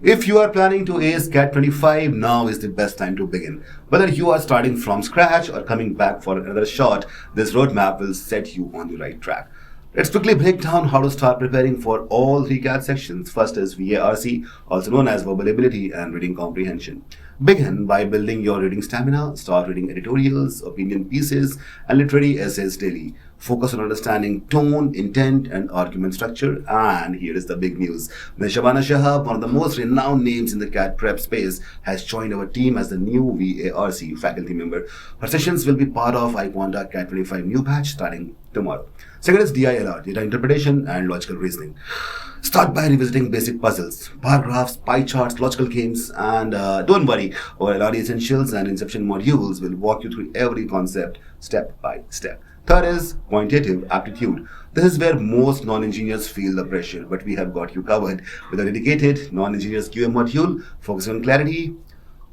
If you are planning to ace CAT 25, now is the best time to begin. Whether you are starting from scratch or coming back for another shot, this roadmap will set you on the right track. Let's quickly break down how to start preparing for all three CAT sections. First is VARC, also known as verbal ability and reading comprehension. Begin by building your reading stamina. Start reading editorials, opinion pieces, and literary essays daily. Focus on understanding tone, intent, and argument structure. And here is the big news. Ms. Shabana Shahab, one of the most renowned names in the CAT prep space, has joined our team as the new VARC faculty member. Her sessions will be part of iQuanta's CAT 25 new batch starting tomorrow. Second is DILR, data interpretation and logical reasoning. Start by revisiting basic puzzles, bar graphs, pie charts, logical games, and don't worry, our LRD Essentials and Inception modules will walk you through every concept step by step. Third is quantitative aptitude. This is where most non-engineers feel the pressure, but we have got you covered with a dedicated non-engineers QA module focusing on clarity,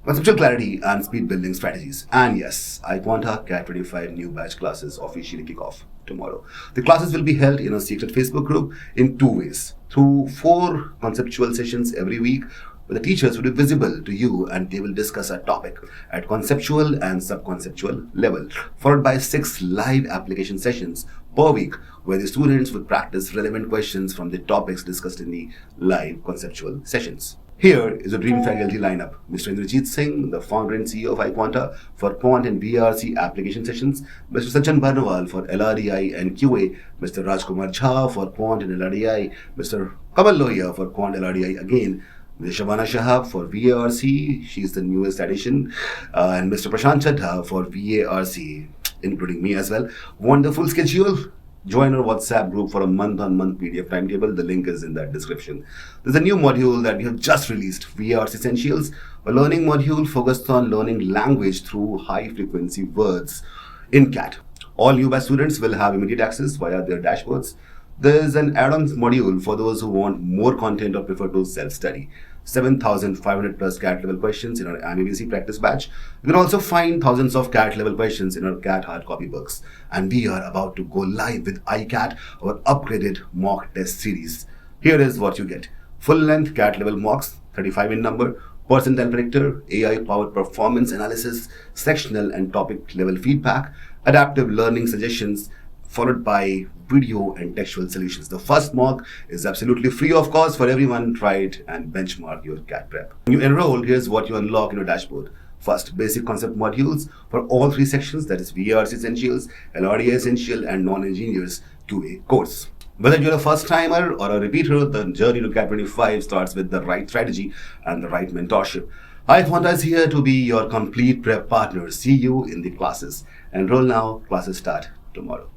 conceptual clarity, and speed building strategies. And yes, iQuanta's CAT 25 new batch classes officially kick off tomorrow. The classes will be held in a secret Facebook group in two ways. Through 4 conceptual sessions every week, where the teachers will be visible to you and they will discuss a topic at conceptual and sub-conceptual level, followed by 6 live application sessions per week, where the students will practice relevant questions from the topics discussed in the live conceptual sessions. Here is a dream faculty lineup. Mr. Indrajit Singh, the founder and CEO of iQuanta, for Quant and VARC application sessions. Mr. Sachin Barnwal for LRDI and QA. Mr. Rajkumar Jha for Quant and LRDI. Mr. Kamal Lohia for Quant LRDI again. Ms. Shabana Shahab for VARC, she is the newest addition. And Mr. Prashant Chadha for VARC, including me as well. Wonderful schedule. Join our WhatsApp group for a month-on-month PDF timetable. The link is in that description. There's a new module that we have just released, VARC Essentials, a learning module focused on learning language through high-frequency words in CAT. All new batch students will have immediate access via their dashboards. There is an add-on module for those who want more content or prefer to self-study. 7,500 plus CAT level questions in our MABC Practice batch. You can also find thousands of CAT level questions in our CAT hard copy books. And we are about to go live with iCAT, our upgraded mock test series. Here is what you get. Full-length CAT level mocks, 35 in number, percentile predictor, AI-powered performance analysis, sectional and topic level feedback, adaptive learning suggestions, followed by video and textual solutions. The first mock is absolutely free of cost for everyone. Try it and benchmark your CAT prep. When you enroll, here's what you unlock in your dashboard. First, basic concept modules for all 3 sections, that is VARC Essentials, LRDI Essential, and Non-Engineers QA course. Whether you're a first-timer or a repeater, the journey to CAT 25 starts with the right strategy and the right mentorship. iQuanta is here to be your complete prep partner. See you in the classes. Enroll now, classes start tomorrow.